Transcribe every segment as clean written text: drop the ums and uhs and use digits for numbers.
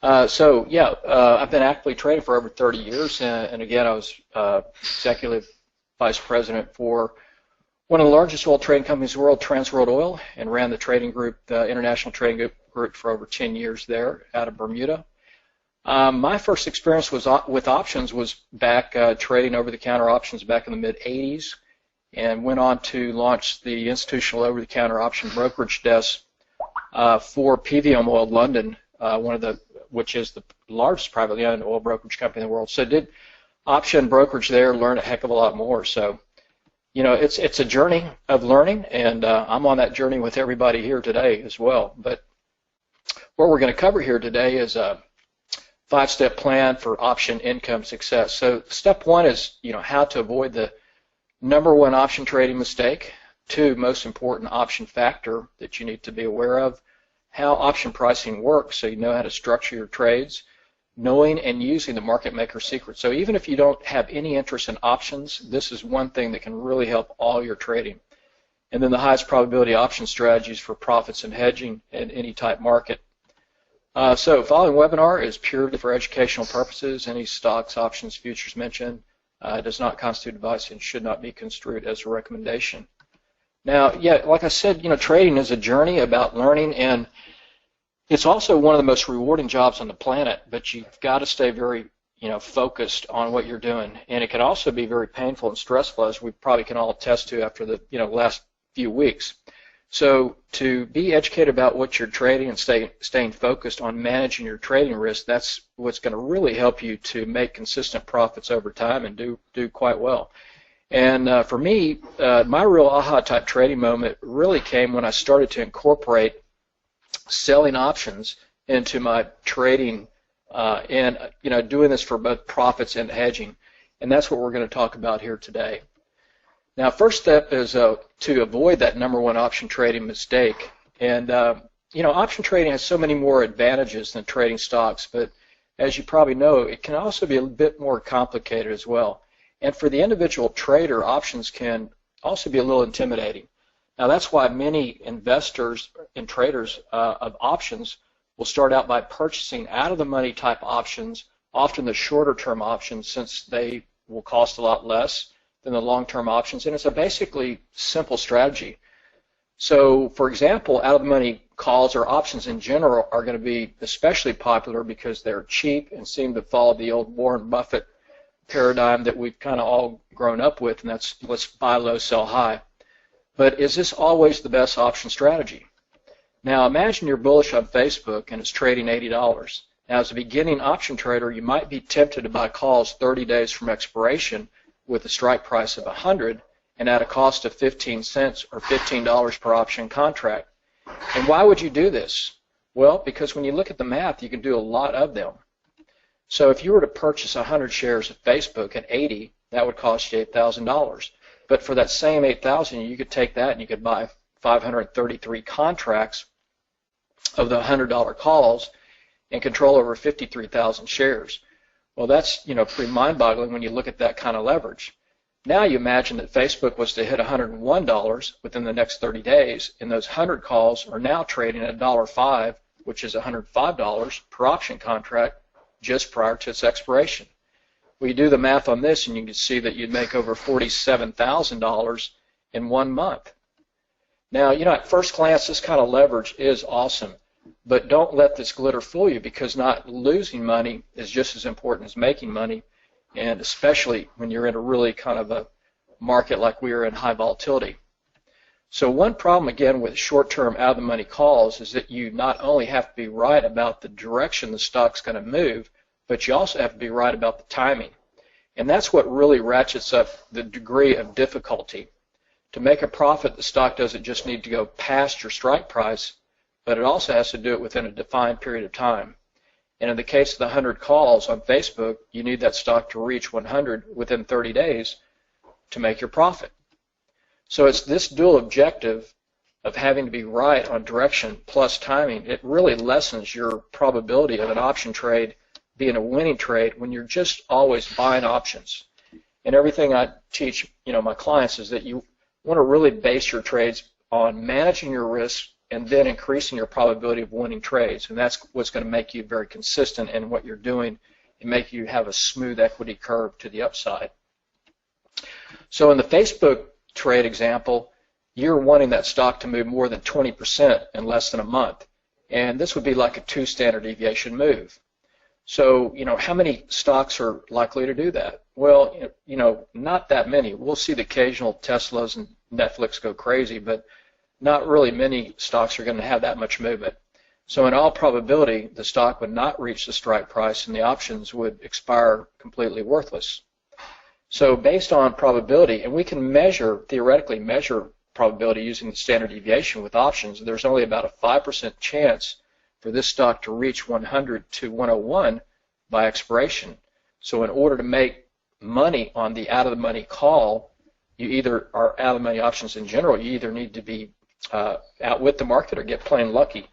I've been actively trading for over 30 years, and again, I was executive vice president for one of the largest oil trading companies in the world, Trans World Oil, and ran the trading group, the international trading group, for over 10 years there out of Bermuda. My first experience with options was back trading over-the-counter options back in the mid-'80s, and went on to launch the institutional over-the-counter option brokerage desk for PVM Oil London, which is the largest privately owned oil brokerage company in the world. So did option brokerage there, learned a heck of a lot more. So, it's a journey of learning, and I'm on that journey with everybody here today as well. But what we're going to cover here today is a 5-step plan for option income success. So step 1 is, how to avoid the #1 option trading mistake. 2, most important option factor that you need to be aware of. How option pricing works, so you know how to structure your trades, knowing and using the market maker secret. So even if you don't have any interest in options, this is one thing that can really help all your trading. And then the highest probability option strategies for profits and hedging in any type market. So following webinar is purely for educational purposes. Any stocks, options, futures mentioned does not constitute advice and should not be construed as a recommendation. Now, like I said, trading is a journey about learning, and it's also one of the most rewarding jobs on the planet, but you've got to stay very, focused on what you're doing. And it can also be very painful and stressful, as we probably can all attest to after the, last few weeks. So to be educated about what you're trading and staying focused on managing your trading risk, that's what's going to really help you to make consistent profits over time and do quite well. And for me, my real aha type trading moment really came when I started to incorporate selling options into my trading and doing this for both profits and hedging. And that's what we're going to talk about here today. Now, first step is to avoid that #1 option trading mistake. And option trading has so many more advantages than trading stocks, but as you probably know, it can also be a bit more complicated as well. And for the individual trader, options can also be a little intimidating. Now, that's why many investors and traders of options will start out by purchasing out-of-the-money type options, often the shorter-term options, since they will cost a lot less than the long-term options. And it's a basically simple strategy. So, for example, out-of-the-money calls or options in general are going to be especially popular because they're cheap and seem to follow the old Warren Buffett paradigm that we've kind of all grown up with, and that's let's buy low, sell high. But is this always the best option strategy? Now imagine you're bullish on Facebook and it's trading $80. Now as a beginning option trader, you might be tempted to buy calls 30 days from expiration with a strike price of 100 and at a cost of 15 cents or $15 per option contract. And why would you do this? Well, because when you look at the math, you can do a lot of them. So if you were to purchase 100 shares of Facebook at 80, that would cost you $8,000. But for that same 8,000, you could take that and you could buy 533 contracts of the $100 calls and control over 53,000 shares. Well, that's pretty mind-boggling when you look at that kind of leverage. Now you imagine that Facebook was to hit $101 within the next 30 days, and those 100 calls are now trading at $1.05, which is $105 per option contract just prior to its expiration. Well, you do the math on this and you can see that you'd make over $47,000 in 1 month. Now, at first glance, this kind of leverage is awesome, but don't let this glitter fool you, because not losing money is just as important as making money, and especially when you're in a really kind of a market like we are in, high volatility. So one problem, again, with short-term out-of-the-money calls is that you not only have to be right about the direction the stock's going to move, but you also have to be right about the timing. And that's what really ratchets up the degree of difficulty. To make a profit, the stock doesn't just need to go past your strike price, but it also has to do it within a defined period of time. And in the case of the 100 calls on Facebook, you need that stock to reach 100 within 30 days to make your profit. So it's this dual objective of having to be right on direction plus timing. It really lessens your probability of an option trade being a winning trade when you're just always buying options. And everything I teach my clients is that you want to really base your trades on managing your risks and then increasing your probability of winning trades. And that's what's going to make you very consistent in what you're doing and make you have a smooth equity curve to the upside. So in the Facebook trade example, you're wanting that stock to move more than 20% in less than a month. And this would be like a 2 standard deviation move. So, how many stocks are likely to do that? Well, not that many. We'll see the occasional Teslas and Netflix go crazy, but not really many stocks are going to have that much movement. So in all probability, the stock would not reach the strike price and the options would expire completely worthless. So based on probability, and we can theoretically measure probability using the standard deviation with options, there's only about a 5% chance for this stock to reach 100 to 101 by expiration. So in order to make money on the out-of-the-money call, you either are out-of-the-money options in general, you either need to be out with the market or get plain lucky.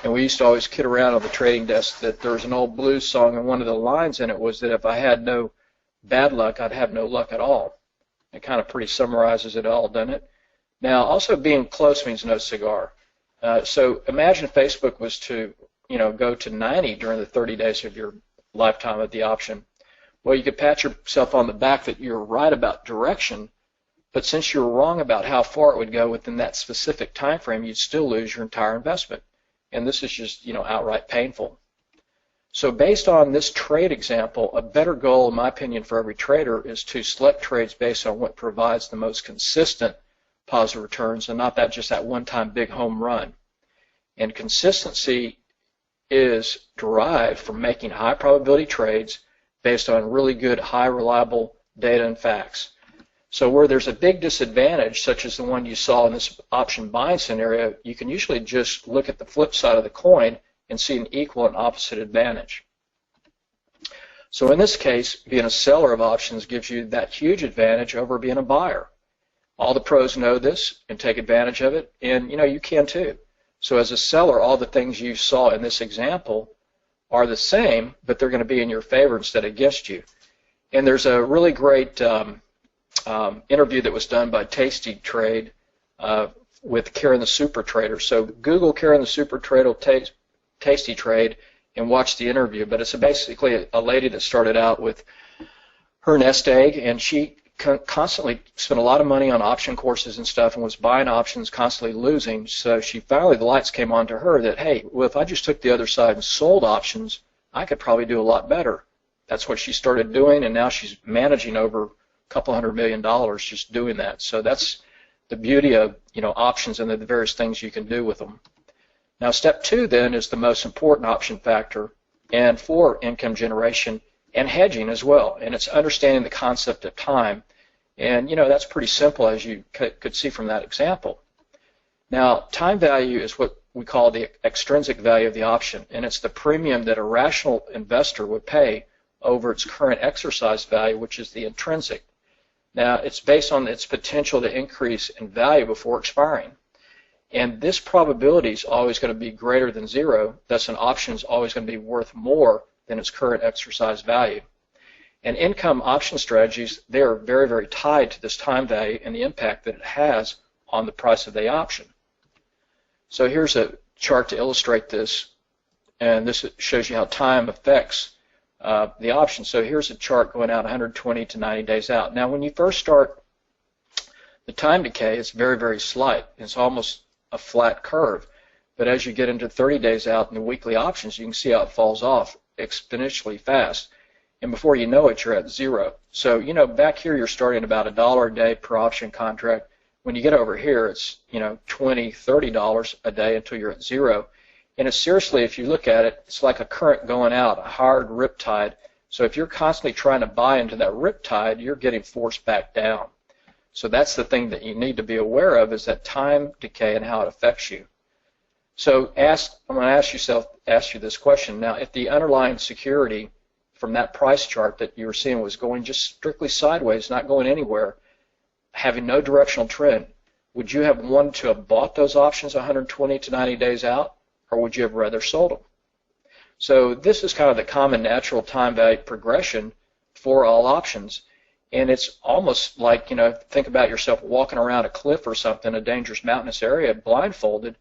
And we used to always kid around on the trading desk that there was an old blues song, and one of the lines in it was that if I had no bad luck, I'd have no luck at all. It kind of pretty summarizes it all, doesn't it? Now, also being close means no cigar. So imagine Facebook was to, go to 90 during the 30 days of your lifetime of the option. Well, you could pat yourself on the back that you're right about direction, but since you're wrong about how far it would go within that specific time frame, you'd still lose your entire investment. And this is just, outright painful. So based on this trade example, a better goal, in my opinion, for every trader is to select trades based on what provides the most consistent positive returns and not just that one-time big home run. And consistency is derived from making high probability trades based on really good, high reliable data and facts. So where there's a big disadvantage, such as the one you saw in this option buying scenario, you can usually just look at the flip side of the coin and see an equal and opposite advantage. So in this case, being a seller of options gives you that huge advantage over being a buyer. All the pros know this and take advantage of it, and you can too. So as a seller, all the things you saw in this example are the same, but they're going to be in your favor instead of against you. And there's a really great interview that was done by Tastytrade with Karen the Super Trader. So Google Karen the Super Trader Tastytrade and watch the interview. But it's basically a lady that started out with her nest egg, and she constantly spent a lot of money on option courses and stuff and was buying options, constantly losing. So finally the lights came on to her that, hey, well, if I just took the other side and sold options, I could probably do a lot better. That's what she started doing, and now she's managing over couple $100 million just doing that. So that's the beauty of options and the various things you can do with them. Now step 2 then is the most important option factor and for income generation and hedging as well, and it's understanding the concept of time. And that's pretty simple, as you could see from that example. Now time value is what we call the extrinsic value of the option, and it's the premium that a rational investor would pay over its current exercise value, which is the intrinsic. Now, it's based on its potential to increase in value before expiring. And this probability is always going to be greater than 0, thus an option is always going to be worth more than its current exercise value. And income option strategies, they are very, very tied to this time value and the impact that it has on the price of the option. So here's a chart to illustrate this, and this shows you how time affects the option. So here's a chart going out 120 to 90 days out. Now when you first start the time decay, it's very, very slight. It's almost a flat curve. But as you get into 30 days out in the weekly options, you can see how it falls off exponentially fast. And before you know it, you're at 0. So, back here you're starting about $1 a day per option contract. When you get over here, it's, $20, $30 a day until you're at 0. And it's seriously, if you look at it, it's like a current going out, a hard riptide. So if you're constantly trying to buy into that riptide, you're getting forced back down. So that's the thing that you need to be aware of, is that time decay and how it affects you. So I'm going to ask you this question. Now, if the underlying security from that price chart that you were seeing was going just strictly sideways, not going anywhere, having no directional trend, would you have wanted to have bought those options 120 to 90 days out? Or would you have rather sold them? So this is kind of the common natural time value progression for all options. And it's almost like, think about yourself walking around a cliff or something, a dangerous mountainous area, blindfolded,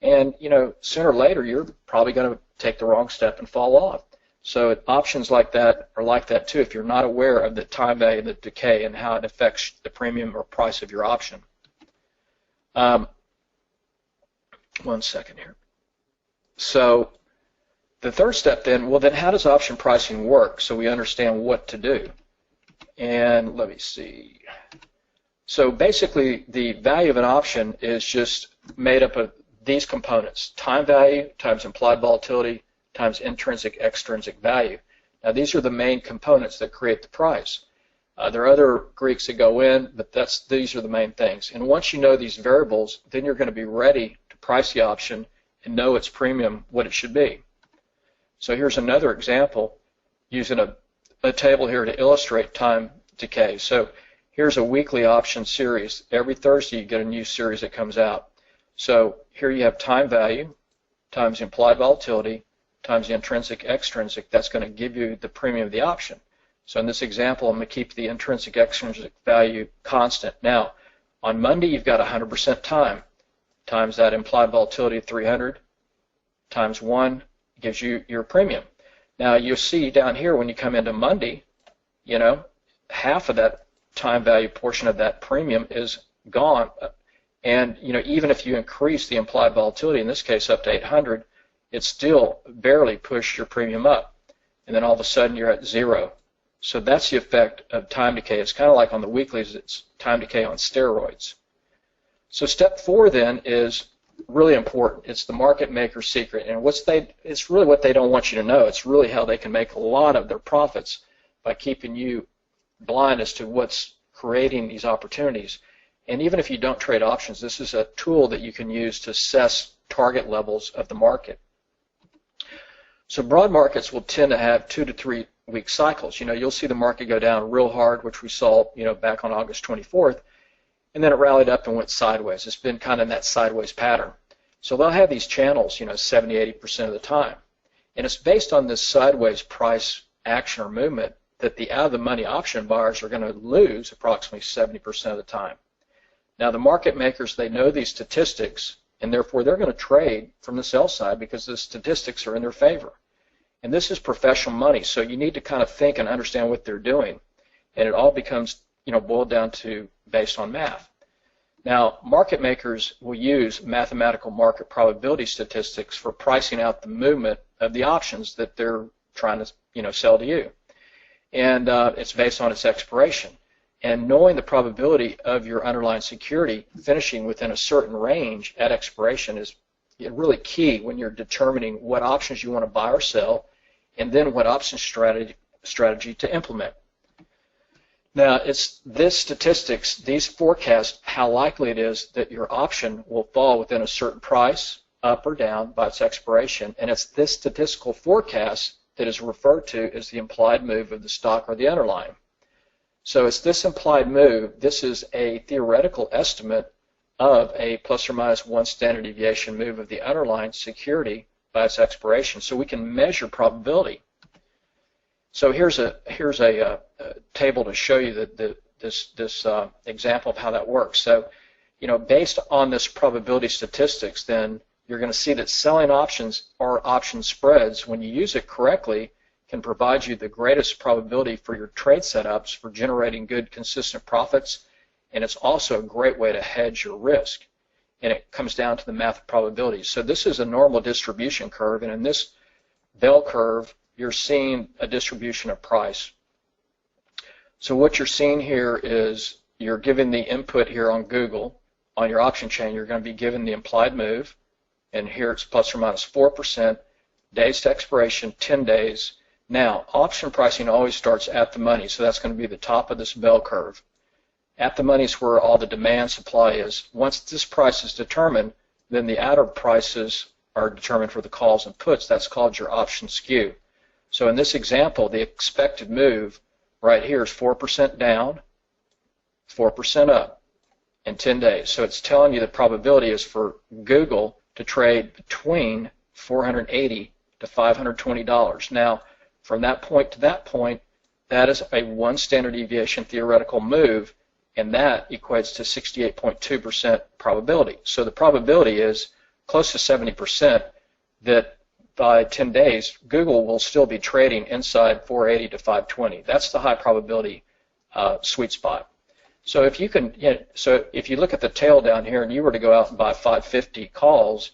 And, sooner or later, you're probably going to take the wrong step and fall off. So options like that are like that too if you're not aware of the time value of the decay and how it affects the premium or price of your option. One second here. So the third step then, well then how does option pricing work so we understand what to do? And let me see. So basically the value of an option is just made up of these components: time value times implied volatility times intrinsic extrinsic value. Now these are the main components that create the price. There are other Greeks that go in, but these are the main things. And once you know these variables, then you're going to be ready to price the option and know its premium, what it should be. So here's another example using a table here to illustrate time decay. So here's a weekly option series. Every Thursday you get a new series that comes out. So here you have time value times implied volatility times the intrinsic extrinsic. That's going to give you the premium of the option. So in this example, I'm going to keep the intrinsic extrinsic value constant. Now, on Monday, you've got 100% time times that implied volatility of 300 times 1 gives you your premium. Now, you'll see down here when you come into Monday, half of that time value portion of that premium is gone. And, even if you increase the implied volatility, in this case up to 800, it still barely pushed your premium up. And then all of a sudden you're at 0. So that's the effect of time decay. It's kind of like on the weeklies, it's time decay on steroids. So step 4 then is really important. It's the market maker's secret. And it's really what they don't want you to know. It's really how they can make a lot of their profits by keeping you blind as to what's creating these opportunities. And even if you don't trade options, this is a tool that you can use to assess target levels of the market. So broad markets will tend to have 2 to 3 week cycles. You'll see the market go down real hard, which we saw, back on August 24th, and then it rallied up and went sideways. It's been kind of in that sideways pattern. So they'll have these channels, 70, 80% of the time. And it's based on this sideways price action or movement that the out-of-the-money option buyers are going to lose approximately 70% of the time. Now, the market makers, they know these statistics, and therefore they're going to trade from the sell side because the statistics are in their favor. And this is professional money, so you need to kind of think and understand what they're doing. And it all becomes, boiled down to based on math. Now, market makers will use mathematical market probability statistics for pricing out the movement of the options that they're trying to, sell to you. And it's based on its expiration. And knowing the probability of your underlying security finishing within a certain range at expiration is really key when you're determining what options you want to buy or sell, and then what option strategy to implement. Now, it's this statistics, these forecast how likely it is that your option will fall within a certain price, up or down, by its expiration, and it's this statistical forecast that is referred to as the implied move of the stock or the underlying. So it's this implied move. This is a theoretical estimate of a plus or minus 1 standard deviation move of the underlying security by its expiration. So we can measure probability. So here's a table to show you this example of how that works. So, based on this probability statistics, then you're going to see that selling options or option spreads, when you use it correctly, can provide you the greatest probability for your trade setups for generating good, consistent profits, and it's also a great way to hedge your risk. And it comes down to the math of probabilities. So this is a normal distribution curve, and in this bell curve, you're seeing a distribution of price. So what you're seeing here is you're given the input here on Google. On your option chain, you're going to be given the implied move, and here it's plus or minus 4%, days to expiration, 10 days. Now, option pricing always starts at the money, so that's going to be the top of this bell curve. At the money is where all the demand supply is. Once this price is determined, then the outer prices are determined for the calls and puts. That's called your option skew. So in this example, the expected move right here is 4% down, 4% up in 10 days. So it's telling you the probability is for Google to trade between $480 to $520. Now, from that point to that point, that is a 1 standard deviation theoretical move, and that equates to 68.2% probability. So the probability is close to 70% that by 10 days, Google will still be trading inside 480 to 520. That's the high probability sweet spot. So if you can, if you look at the tail down here and you were to go out and buy 550 calls,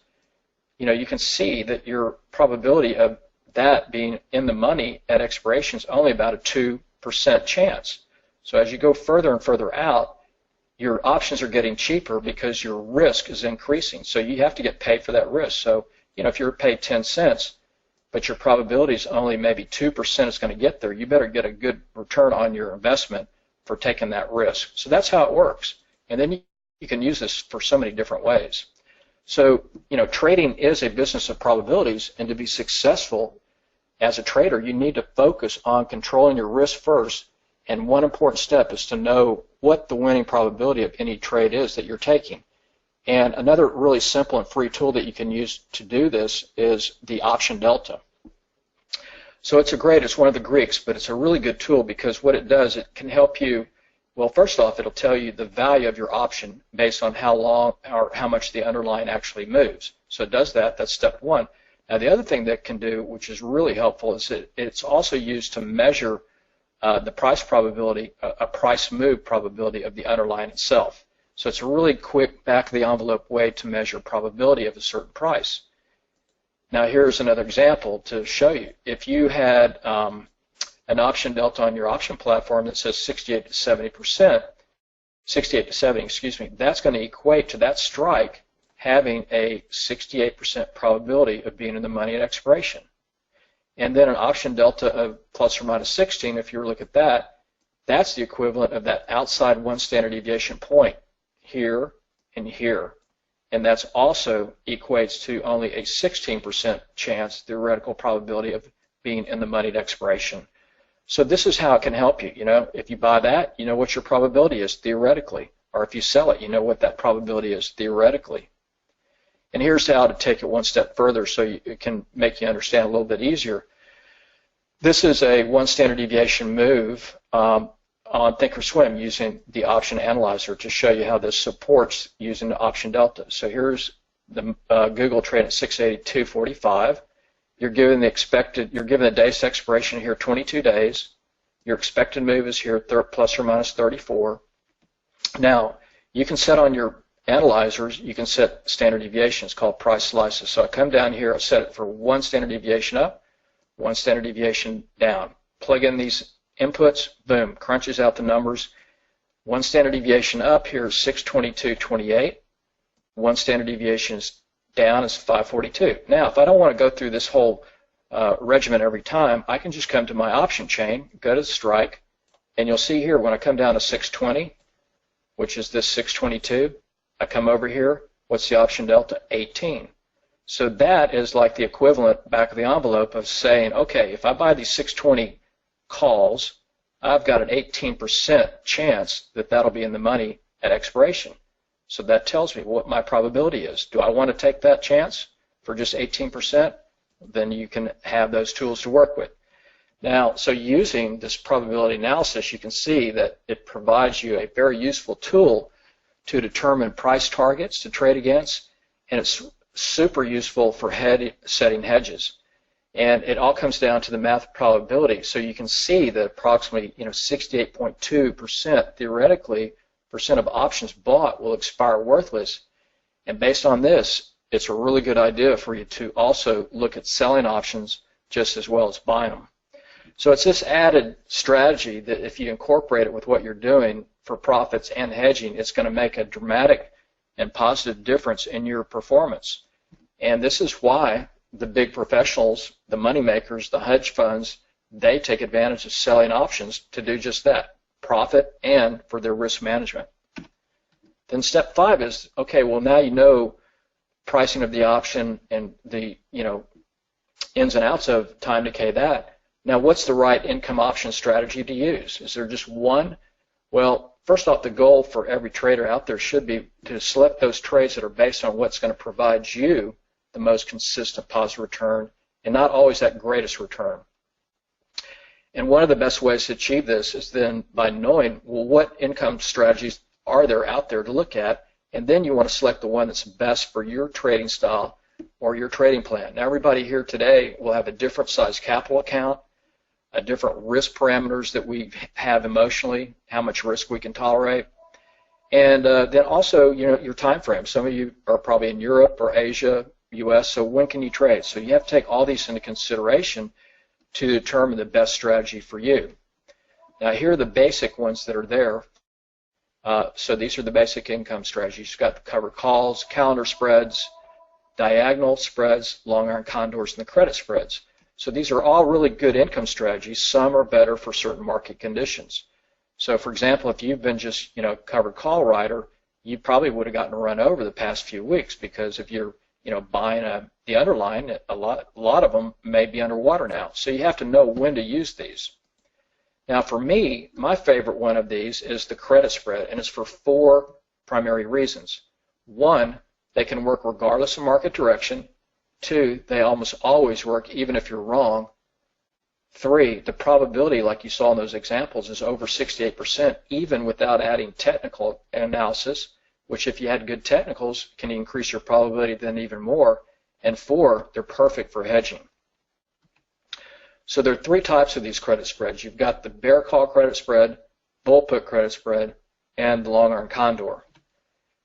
you can see that your probability of that being in the money at expiration is only about a 2% chance. So as you go further and further out, your options are getting cheaper because your risk is increasing. So you have to get paid for that risk. So, if you're paid 10 cents, but your probability is only maybe 2% is going to get there, you better get a good return on your investment for taking that risk. So that's how it works. And then you can use this for so many different ways. So, trading is a business of probabilities, and to be successful as a trader, you need to focus on controlling your risk first. And one important step is to know what the winning probability of any trade is that you're taking. And another really simple and free tool that you can use to do this is the option delta. So it's one of the Greeks, but it's a really good tool because what it does, it can help you. Well, first off, it'll tell you the value of your option based on how long or how much the underlying actually moves. So it does that. That's step one. Now, the other thing that it can do, which is really helpful, is that it's also used to measure the price probability, a price move probability of the underlying itself. So it's a really quick back-of-the-envelope way to measure probability of a certain price. Now, here's another example to show you. If you had an option delta on your option platform that says 68 to 70%, 68 to 70, excuse me, that's going to equate to that strike having a 68% probability of being in the money at expiration. And then an option delta of plus or minus 16, if you look at that, that's the equivalent of that outside one standard deviation point here and here. And that's also equates to only a 16% chance, theoretical probability of being in the money at expiration. So this is how it can help you. If you buy that, you know what your probability is theoretically. Or if you sell it, you know what that probability is theoretically. And here's how to take it one step further so it can make you understand a little bit easier. This is a one standard deviation move on thinkorswim using the option analyzer to show you how this supports using the option delta. So here's the Google trade at 682.45. You're given the day's expiration here 22 days. Your expected move is here plus or minus 34. Now, you can set on your analyzers, you can set standard deviations called price slices. So I come down here, I set it for one standard deviation up, one standard deviation down. Plug in these inputs, boom, crunches out the numbers. One standard deviation up here is 622.28. One standard deviation is down is 542. Now, if I don't want to go through this whole regimen every time, I can just come to my option chain, go to the strike, and you'll see here when I come down to 620, which is this 622, I come over here, what's the option delta? 18. So that is like the equivalent back of the envelope of saying, okay, if I buy these 620 calls, I've got an 18% chance that that'll be in the money at expiration. So that tells me what my probability is. Do I want to take that chance for just 18%? Then you can have those tools to work with. Now, so using this probability analysis, you can see that it provides you a very useful tool to determine price targets to trade against, and it's super useful for setting hedges. And it all comes down to the math of probability. So you can see that approximately 68.2% theoretically percent of options bought will expire worthless. And based on this, it's a really good idea for you to also look at selling options just as well as buying them. So it's this added strategy that if you incorporate it with what you're doing for profits and hedging, it's going to make a dramatic and positive difference in your performance. And this is why the big professionals, the money makers, the hedge funds, they take advantage of selling options to do just that, profit and for their risk management. Then step 5 is, okay, well now you know pricing of the option and the ins and outs of time decay that. Now what's the right income option strategy to use? Is there just one? Well, first off, the goal for every trader out there should be to select those trades that are based on what's going to provide you the most consistent positive return and not always that greatest return. And one of the best ways to achieve this is then by knowing, well, what income strategies are there out there to look at and then you want to select the one that's best for your trading style or your trading plan. Now, everybody here today will have a different size capital account, a different risk parameters that we have emotionally, how much risk we can tolerate, and then also, your time frame. Some of you are probably in Europe or Asia, US, so when can you trade? So you have to take all these into consideration to determine the best strategy for you. Now, here are the basic ones that are there. So these are the basic income strategies. You've got the covered calls, calendar spreads, diagonal spreads, long iron condors, and the credit spreads. So these are all really good income strategies. Some are better for certain market conditions. So, for example, if you've been just, covered call rider, you probably would have gotten run over the past few weeks, because if you're, buying the underlying, a lot of them may be underwater now. So you have to know when to use these. Now, for me, my favorite one of these is the credit spread, and it's for 4 primary reasons. 1, they can work regardless of market direction. 2, they almost always work even if you're wrong. 3, the probability, like you saw in those examples, is over 68% even without adding technical analysis, which if you had good technicals can increase your probability then even more. And 4, they're perfect for hedging. So there are 3 types of these credit spreads. You've got the bear call credit spread, bull put credit spread, and the long iron condor.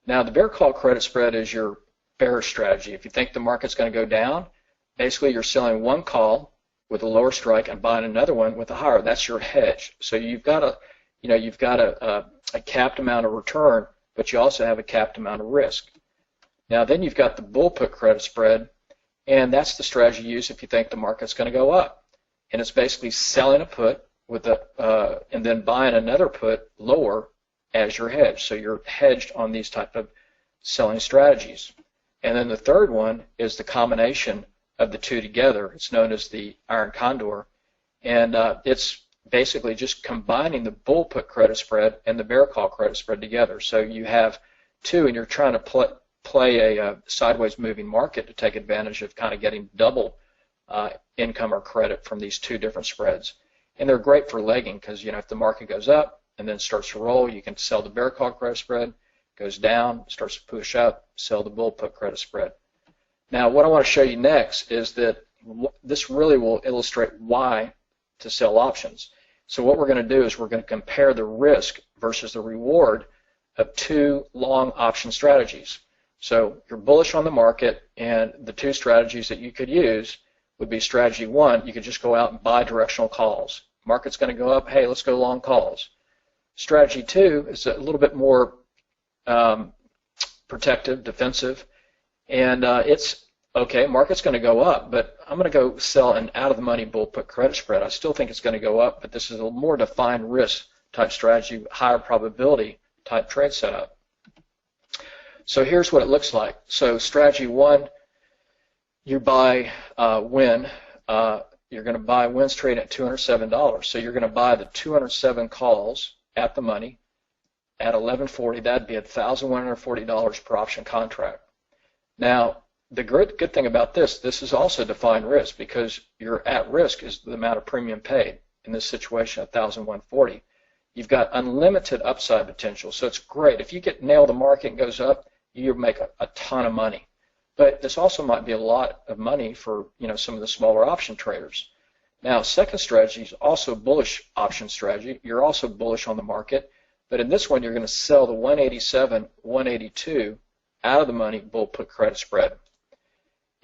Now, the bear call credit spread is your bearish strategy. If you think the market's going to go down, basically you're selling one call with a lower strike and buying another one with a higher. That's your hedge. So you've got a capped amount of return, but you also have a capped amount of risk. Now, then you've got the bull put credit spread, and that's the strategy you use if you think the market's going to go up. And it's basically selling a put with and then buying another put lower as your hedge. So you're hedged on these type of selling strategies. And then the third one is the combination of the two together. It's known as the iron condor, and it's basically just combining the bull put credit spread and the bear call credit spread together. So you have 2, and you're trying to play a sideways moving market to take advantage of kind of getting double income or credit from these 2 different spreads. And they're great for legging, because if the market goes up and then starts to roll, you can sell the bear call credit spread, goes down, starts to push up, sell the bull put credit spread. Now, what I want to show you next is that this really will illustrate why to sell options. So what we're going to do is we're going to compare the risk versus the reward of 2 long option strategies. So you're bullish on the market, and the 2 strategies that you could use would be strategy 1, you could just go out and buy directional calls. Market's going to go up, hey, let's go long calls. Strategy 2 is a little bit more protective, defensive, and it's okay, market's going to go up, but I'm going to go sell an out-of-the-money bull put credit spread. I still think it's going to go up, but this is a more defined risk type strategy, higher probability type trade setup. So here's what it looks like. So strategy 1, you buy win. You're going to buy wins trading at $207. So you're going to buy the 207 calls at the money at $11.40. That'd be $1,140 per option contract. Now, the good thing about this is also defined risk, because your at risk is the amount of premium paid. In this situation, $1,140. You've got unlimited upside potential, so it's great. If you nail the market and goes up, you make a ton of money. But this also might be a lot of money for some of the smaller option traders. Now, second strategy is also bullish option strategy. You're also bullish on the market, but in this one, you're going to sell the 187, 182 out of the money bull put credit spread.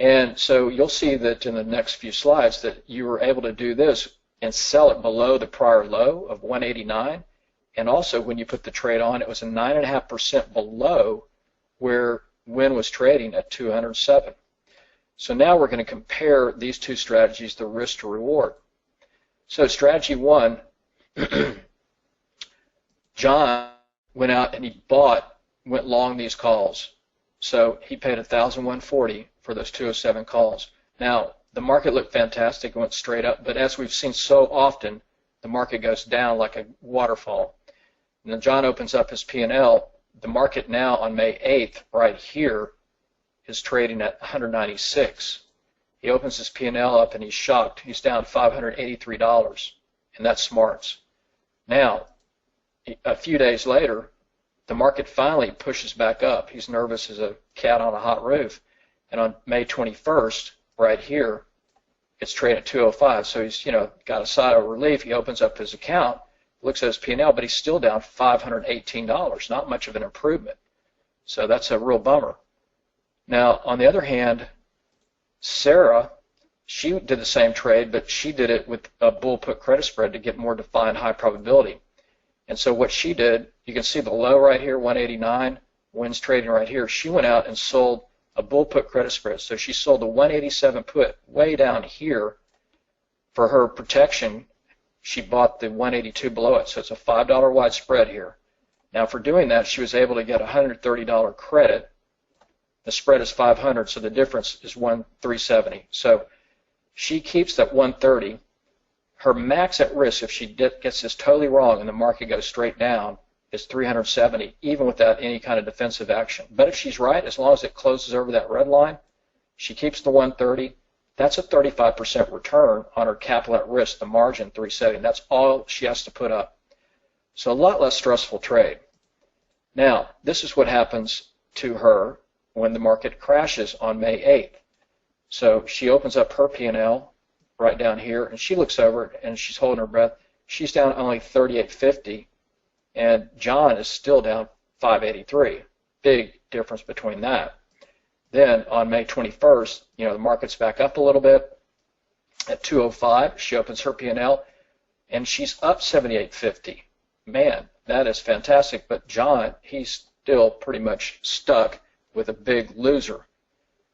And so you'll see that in the next few slides that you were able to do this and sell it below the prior low of 189. And also when you put the trade on, it was a 9.5% below where Win was trading at 207. So now we're going to compare these 2 strategies, the risk to reward. So strategy 1, John went out and he went long these calls. So he paid $1,140 for those 207 calls. Now, the market looked fantastic, went straight up, but as we've seen so often, the market goes down like a waterfall. And then John opens up his P&L. The market now on May 8th, right here, is trading at 196. He opens his P&L up and he's shocked. He's down $583, and that's smarts. Now, a few days later, the market finally pushes back up. He's nervous as a cat on a hot roof. And on May 21st, right here, it's trading at 205. So he's, got a sigh of relief. He opens up his account, looks at his P&L, but he's still down $518. Not much of an improvement. So that's a real bummer. Now, on the other hand, Sarah, she did the same trade, but she did it with a bull put credit spread to get more defined high probability. And so what she did, you can see the low right here, 189, wins trading right here. She went out and sold a bull put credit spread. So she sold the 187 put way down here for her protection. She bought the 182 below it. So it's a $5 wide spread here. Now for doing that, she was able to get a $130 credit. The spread is 500, so the difference is 370. So she keeps that 130. Her max at risk, if she gets this totally wrong and the market goes straight down, is 370, even without any kind of defensive action. But if she's right, as long as it closes over that red line, she keeps the 130. That's a 35% return on her capital at risk, the margin 370. That's all she has to put up. So a lot less stressful trade. Now, this is what happens to her when the market crashes on May 8th. So she opens up her P&L right down here, and she looks over it, and she's holding her breath. She's down only 38.50, and John is still down 583. Big difference between that. Then on May 21st, the market's back up a little bit at 205. She opens her P&L, and she's up 78.50. Man, that is fantastic. But John, he's still pretty much stuck with a big loser.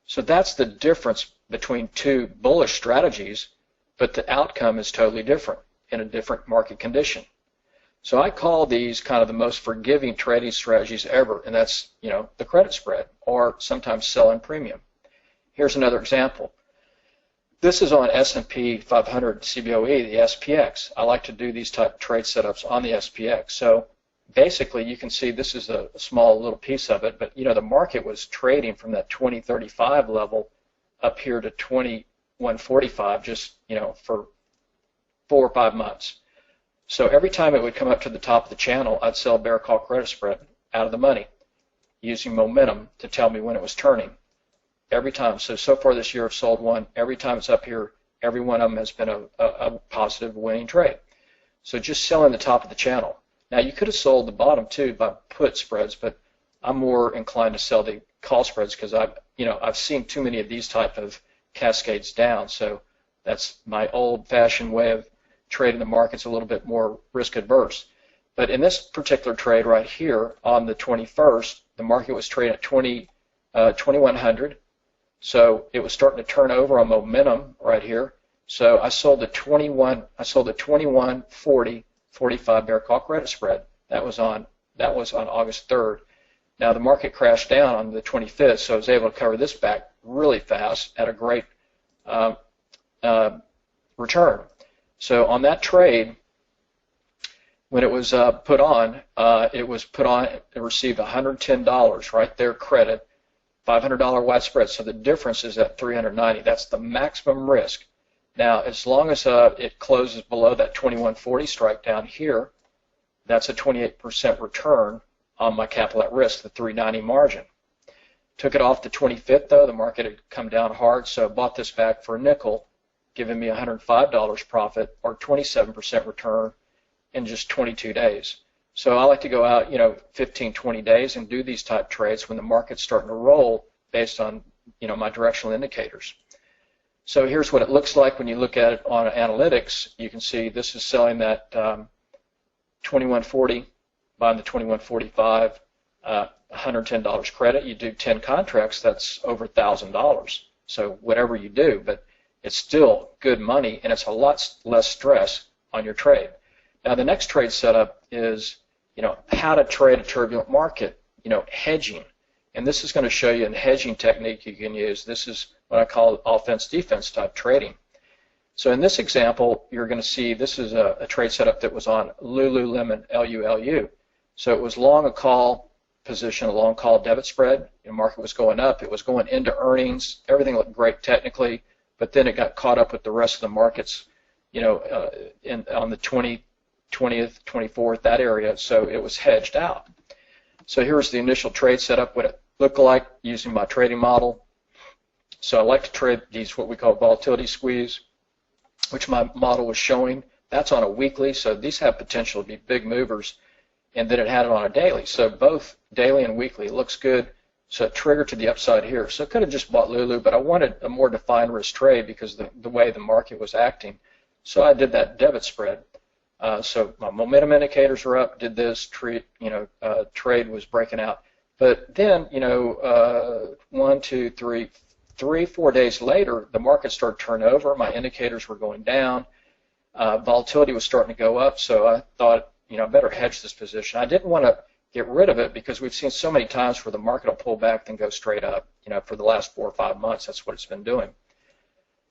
So that's the difference between two bullish strategies, but the outcome is totally different in a different market condition. So I call these kind of the most forgiving trading strategies ever, and that's, the credit spread, or sometimes sell-in premium. Here's another example. This is on S&P 500 CBOE, the SPX. I like to do these type of trade setups on the SPX. So basically, you can see this is a small little piece of it, but the market was trading from that 2035 level up here to 2145 just for 4 or 5 months. So every time it would come up to the top of the channel, I'd sell bear call credit spread out of the money using momentum to tell me when it was turning. Every time. So far this year I've sold one. Every time it's up here, every one of them has been a positive winning trade. So just selling the top of the channel. Now you could have sold the bottom too by put spreads, but I'm more inclined to sell the call spreads because I've seen too many of these type of cascades down. So that's my old-fashioned way of trading the markets, a little bit more risk adverse. But in this particular trade right here on the 21st, the market was trading at 2100. So it was starting to turn over on momentum right here. So I sold the 2140 45 bear call credit spread. That was on August 3rd. Now the market crashed down on the 25th, so I was able to cover this back really fast at a great return. So on that trade, when it was put on, it received $110 right there credit, $500 wide spread. So the difference is at 390. That's the maximum risk. Now, as long as it closes below that 2140 strike down here, that's a 28% return on my capital at risk, the 390 margin. Took it off the 25th, though. The market had come down hard, so I bought this back for a nickel, giving me $105 profit or 27% return in just 22 days. So I like to go out, 15, 20 days and do these type trades when the market's starting to roll based on, my directional indicators. So here's what it looks like when you look at it on analytics. You can see this is selling that 2140, buying the 2145, $110 credit. You do 10 contracts, that's over $1,000. So whatever you do, but it's still good money, and it's a lot less stress on your trade. Now the next trade setup is, how to trade a turbulent market, hedging. And this is going to show you a hedging technique you can use. This is what I call offense-defense type trading. So in this example, you're going to see this is a trade setup that was on Lululemon, L-U-L-U. So it was long a call position, a long call debit spread. The market was going up. It was going into earnings. Everything looked great technically, but then it got caught up with the rest of the markets, on the 20th, 24th, that area, so it was hedged out. So here's the initial trade setup, what it looked like using my trading model. So I like to trade these what we call volatility squeeze, which my model was showing. That's on a weekly, so these have potential to be big movers. And then it had it on a daily. So both daily and weekly, it looks good. So it triggered to the upside here. So I could have just bought Lulu, but I wanted a more defined risk trade because the way the market was acting. So I did that debit spread. So my momentum indicators are up, did this, trade was breaking out. But then, 1, 2, 3, 4 days later, the market started to turn over. My indicators were going down. Volatility was starting to go up, so I thought, I better hedge this position. I didn't want to get rid of it because we've seen so many times where the market will pull back and go straight up. For the last 4 or 5 months, that's what it's been doing.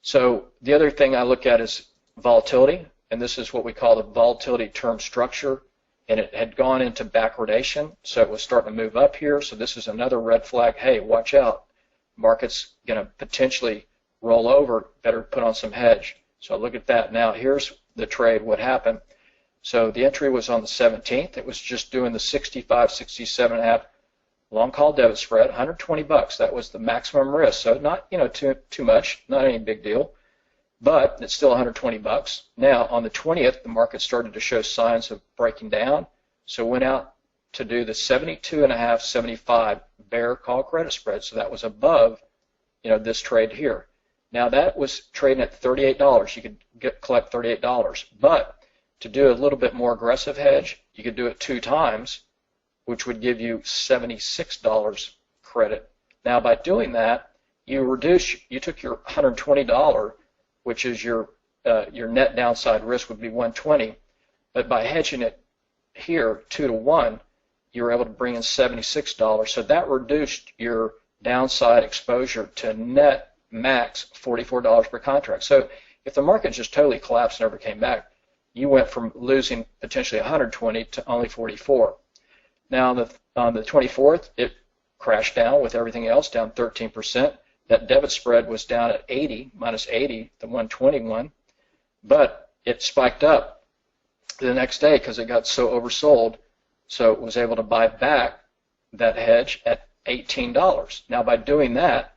So the other thing I look at is volatility, and this is what we call the volatility term structure, and it had gone into backwardation, so it was starting to move up here. So this is another red flag. Hey, watch out. Market's going to potentially roll over. Better put on some hedge. So look at that. Now here's the trade, what happened. So the entry was on the 17th. It was just doing the 65, 67.5 long call debit spread, $120. That was the maximum risk. So not, too much, not any big deal, but it's still $120. Now on the 20th, the market started to show signs of breaking down. So went out to do the 72.5, 75 bear call credit spread. So that was above, this trade here. Now that was trading at $38. You could collect $38, but to do a little bit more aggressive hedge, you could do it 2 times, which would give you $76 credit. Now by doing that, you took your $120, which is your net downside risk would be $120, but by hedging it here 2 to 1, you were able to bring in $76. So that reduced your downside exposure to net max $44 per contract. So if the market just totally collapsed and never came back, you went from losing potentially 120 to only 44. Now on the 24th, it crashed down with everything else, down 13%. That debit spread was down at 80, minus 80, the 121, but it spiked up the next day because it got so oversold, so it was able to buy back that hedge at $18. Now by doing that,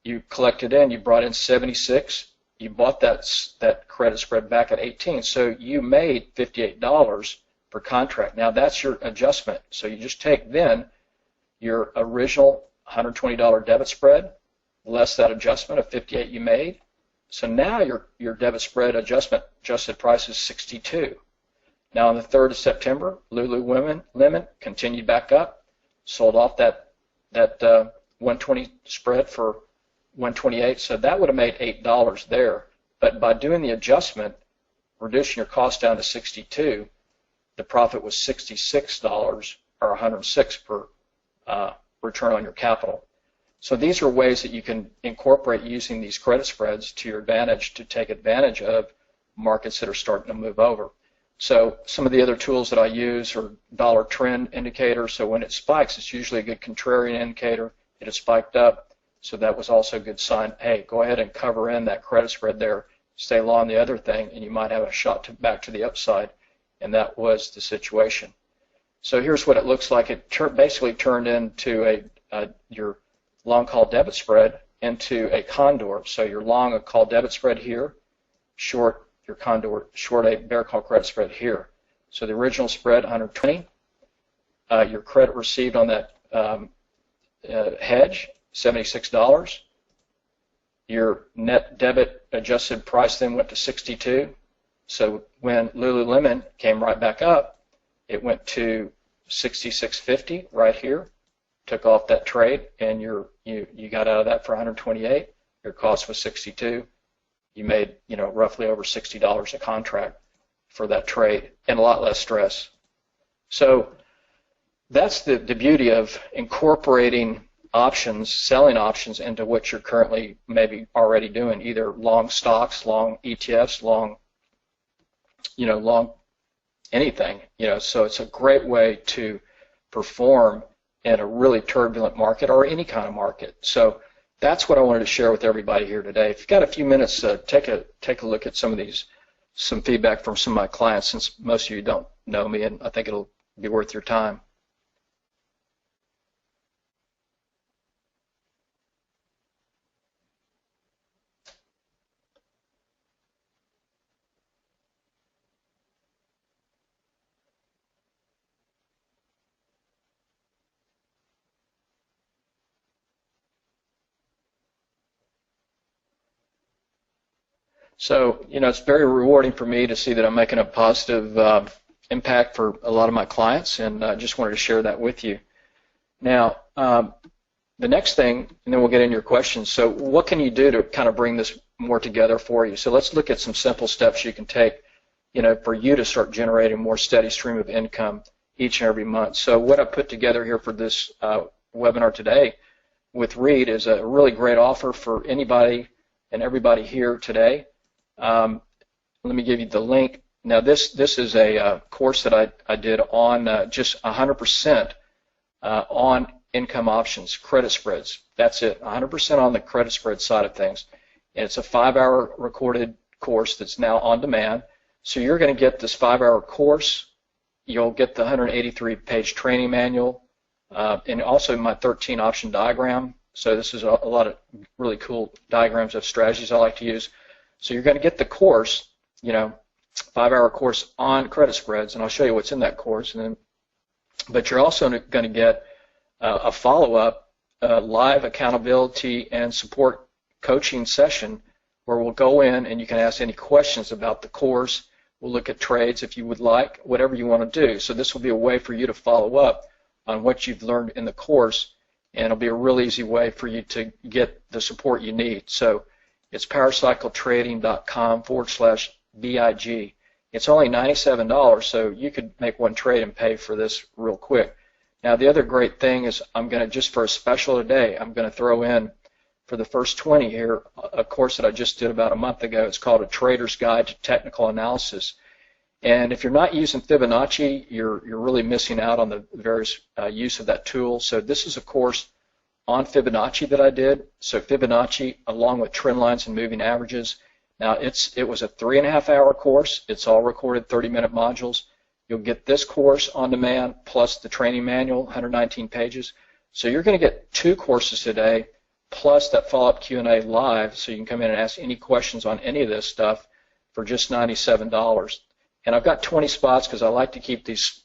you collected in, you brought in 76, you bought that credit spread back at 18, so you made $58 per contract. Now that's your adjustment. So you just take then your original $120 debit spread less that adjustment of 58 you made. So now your debit spread adjusted price is 62. Now on the 3rd of September, Lululemon continued back up, sold off that 120 spread for 128, so that would have made $8 there. But by doing the adjustment, reducing your cost down to 62, the profit was $66 or 106 per return on your capital. So these are ways that you can incorporate using these credit spreads to your advantage to take advantage of markets that are starting to move over. So some of the other tools that I use are dollar trend indicators. So when it spikes, it's usually a good contrarian indicator. It has spiked up. So that was also a good sign. Hey, go ahead and cover in that credit spread there. Stay long the other thing, and you might have a shot back to the upside. And that was the situation. So here's what it looks like. It basically turned into your long call debit spread into a Condor. So you're long a call debit spread here, short your Condor, short a bear call credit spread here. So the original spread 120. Your credit received on that hedge, $76. Your net debit adjusted price then went to 62. So when Lululemon came right back up, it went to 66.50 right here. Took off that trade, and you got out of that for 128. Your cost was 62. You made roughly over $60 a contract for that trade, and a lot less stress. So that's the beauty of incorporating options, selling options into what you're currently maybe already doing, either long stocks, long ETFs, long anything. So it's a great way to perform in a really turbulent market or any kind of market. So that's what I wanted to share with everybody here today. If you've got a few minutes, take a look at some feedback from some of my clients, since most of you don't know me, and I think it'll be worth your time. So, it's very rewarding for me to see that I'm making a positive impact for a lot of my clients, and I just wanted to share that with you. Now, the next thing, and then we'll get into your questions. So what can you do to kind of bring this more together for you? So let's look at some simple steps you can take, for you to start generating more steady stream of income each and every month. So what I put together here for this webinar today with Reed is a really great offer for anybody and everybody here today. Let me give you the link. Now this is a course that I did on just 100% on income options, credit spreads. That's it, 100% on the credit spread side of things. And it's a 5-hour recorded course that's now on demand. So you're going to get this 5-hour course. You'll get the 183-page training manual, and also my 13 option diagram. So this is a lot of really cool diagrams of strategies I like to use. So you're going to get the course, 5-hour course on credit spreads, and I'll show you what's in that course. But you're also going to get a follow-up live accountability and support coaching session where we'll go in and you can ask any questions about the course. We'll look at trades if you would like, whatever you want to do. So this will be a way for you to follow up on what you've learned in the course, and it'll be a real easy way for you to get the support you need. So it's powercycletrading.com/BIG. It's only $97, so you could make one trade and pay for this real quick. Now, the other great thing is I'm going to, just for a special today, I'm going to throw in for the first 20 here a course that I just did about a month ago. It's called A Trader's Guide to Technical Analysis. And if you're not using Fibonacci, you're really missing out on the various use of that tool. So this is a course on Fibonacci that I did. So Fibonacci along with trend lines and moving averages. Now, it was a 3.5-hour course. It's all recorded 30-minute modules. You'll get this course on demand plus the training manual, 119 pages. So you're going to get 2 courses today plus that follow-up Q&A live, so you can come in and ask any questions on any of this stuff for just $97. And I've got 20 spots because I like to keep these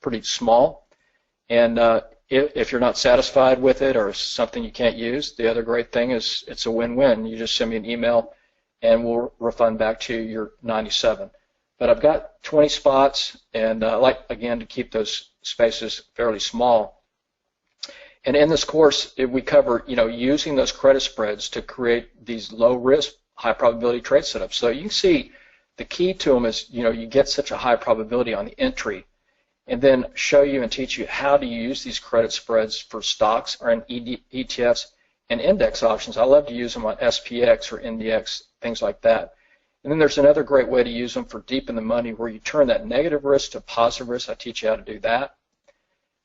pretty small. And if you're not satisfied with it or something you can't use, the other great thing is it's a win-win. You just send me an email and we'll refund back to you your $97. But I've got 20 spots, and I like, again, to keep those spaces fairly small. And in this course, we cover, using those credit spreads to create these low-risk, high-probability trade setups. So you can see the key to them is, you get such a high probability on the entry, and then show you and teach you how to use these credit spreads for stocks or in ETFs and index options. I love to use them on SPX or NDX, things like that. And then there's another great way to use them for deep in the money where you turn that negative risk to positive risk. I teach you how to do that.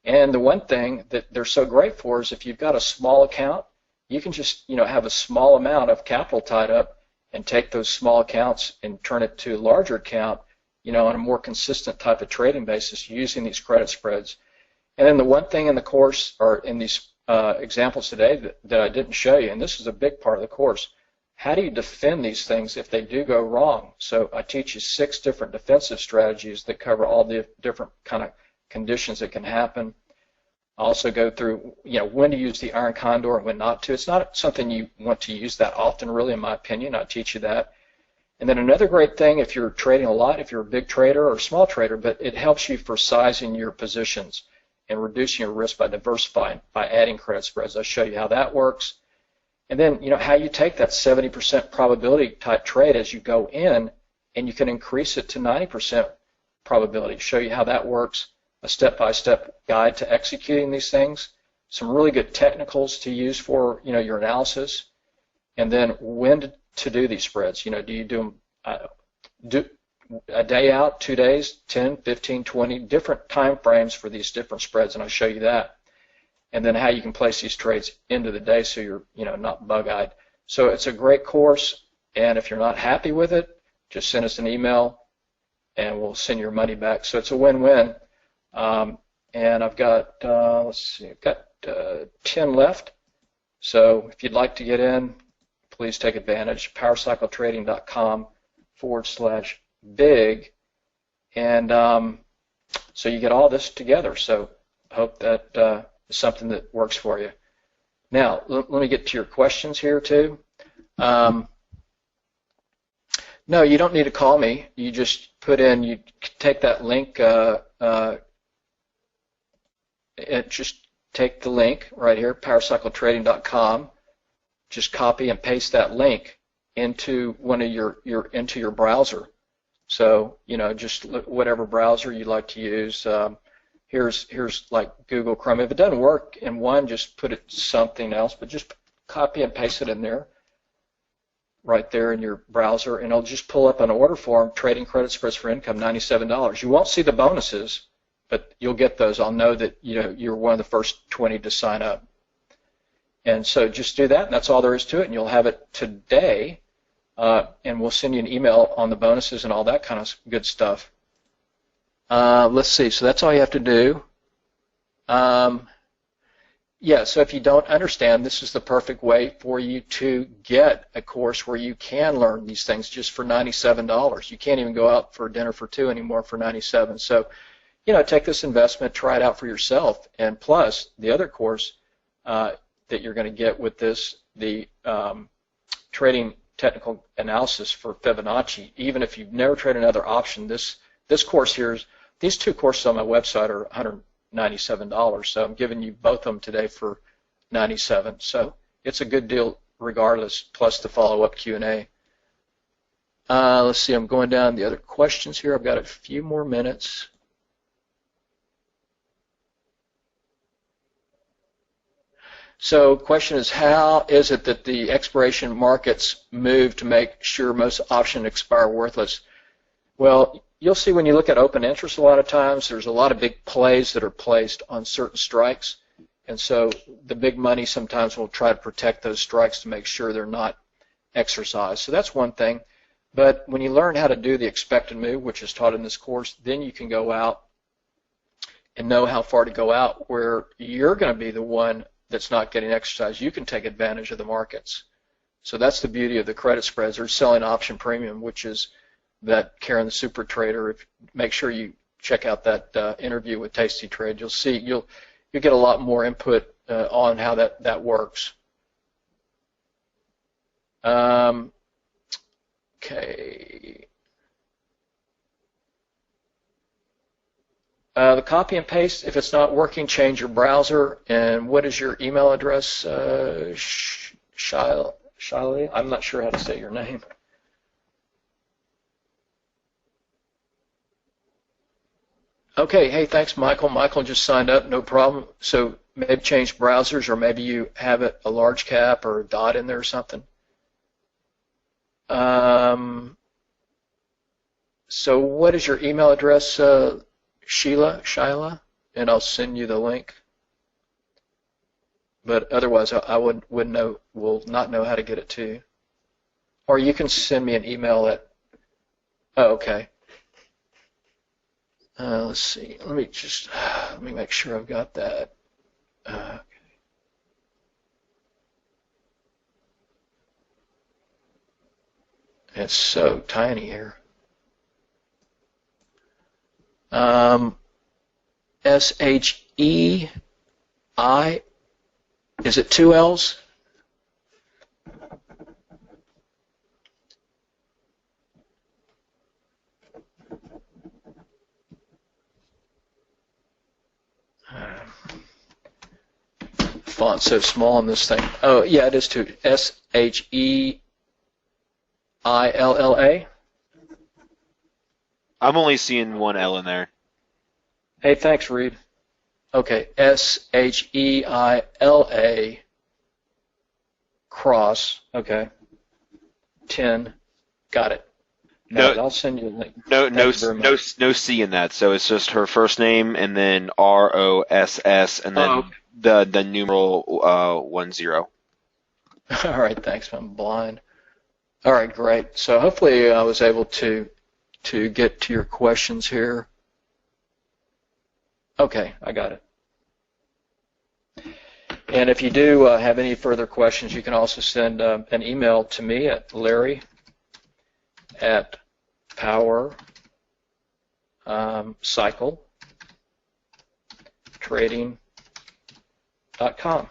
And the one thing that they're so great for is if you've got a small account, you can just have a small amount of capital tied up and take those small accounts and turn it to a larger account, on a more consistent type of trading basis using these credit spreads. And then the one thing in the course or in these examples today that I didn't show you, and this is a big part of the course, how do you defend these things if they do go wrong? So I teach you 6 different defensive strategies that cover all the different kind of conditions that can happen. I also go through, when to use the iron condor and when not to. It's not something you want to use that often, really, in my opinion. I teach you that. And then another great thing, if you're trading a lot, if you're a big trader or a small trader, but it helps you for sizing your positions and reducing your risk by diversifying, by adding credit spreads. I'll show you how that works. And then, how you take that 70% probability type trade as you go in, and you can increase it to 90% probability. Show you how that works, a step-by-step guide to executing these things, some really good technicals to use for, your analysis, and then when to do these spreads. Do you do them a day out, 2 days, 10, 15, 20, different time frames for these different spreads, and I'll show you that. And then how you can place these trades into the day so you're, not bug-eyed. So it's a great course, and if you're not happy with it, just send us an email, and we'll send your money back. So it's a win-win. And I've got, let's see, I've got 10 left. So if you'd like to get in, please take advantage. powercycletrading.com/big. And so you get all this together. So I hope that is something that works for you. Now, let me get to your questions here too. No, you don't need to call me. You just put in, you take that link, just take the link right here, powercycletrading.com. Just copy and paste that link into one of into your browser. So, just whatever browser you like to use. Here's like Google Chrome. If it doesn't work in one, just put it something else, but just copy and paste it in there, right there in your browser, and it'll just pull up an order form, trading credit spreads for income, $97. You won't see the bonuses, but you'll get those. I'll know that you're one of the first 20 to sign up. And so just do that, and that's all there is to it, and you'll have it today, and we'll send you an email on the bonuses and all that kind of good stuff. Let's see, so that's all you have to do. Yeah, so if you don't understand, this is the perfect way for you to get a course where you can learn these things just for $97. You can't even go out for dinner for $2 anymore for $97. So, take this investment, try it out for yourself, and plus the other course that you're going to get with this, the trading technical analysis for Fibonacci. Even if you've never traded another option, this course here is, these two courses on my website are $197. So I'm giving you both of them today for $97. So it's a good deal regardless, plus the follow-up Q&A. Let's see, I'm going down the other questions here. I've got a few more minutes. So question is, how is it that the expiration markets move to make sure most options expire worthless? Well, you'll see when you look at open interest a lot of times, there's a lot of big plays that are placed on certain strikes. And so the big money sometimes will try to protect those strikes to make sure they're not exercised. So that's one thing. But when you learn how to do the expected move, which is taught in this course, then you can go out and know how far to go out where you're going to be the one that's not getting exercised. You can take advantage of the markets. So that's the beauty of the credit spreads. They're selling option premium, which is that Karen the Super Trader. Make sure you check out that interview with Tastytrade. You'll see you'll get a lot more input on how that works. Okay. The copy and paste, if it's not working, change your browser. And what is your email address, Shiley? I'm not sure how to say your name. Okay, hey, thanks, Michael. Michael just signed up, no problem. So maybe change browsers, or maybe you have a large cap or a dot in there or something. So what is your email address, Sheila, and I'll send you the link. But otherwise, I will not know how to get it to you. Or you can send me an email at. Oh, okay. Let's see. Let me make sure I've got that. Okay. It's so tiny here. S-H-E-I, is it two L's? Font so small on this thing. Oh, yeah, it is two. S-H-E-I-L-L-A. I'm only seeing one L in there. Hey, thanks, Reed. Okay, S-H-E-I-L-A cross. Okay, 10. Got it. I'll send you a link. No C in that. So it's just her first name and then R-O-S-S and then the numeral 10. All right, thanks. I'm blind. All right, great. So hopefully I was able to get to your questions here. Okay, I got it. And if you do have any further questions, you can also send an email to me at larry@powercycletrading.com.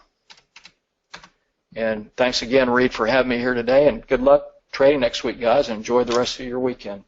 And thanks again, Reed, for having me here today, and good luck trading next week, guys, and enjoy the rest of your weekend.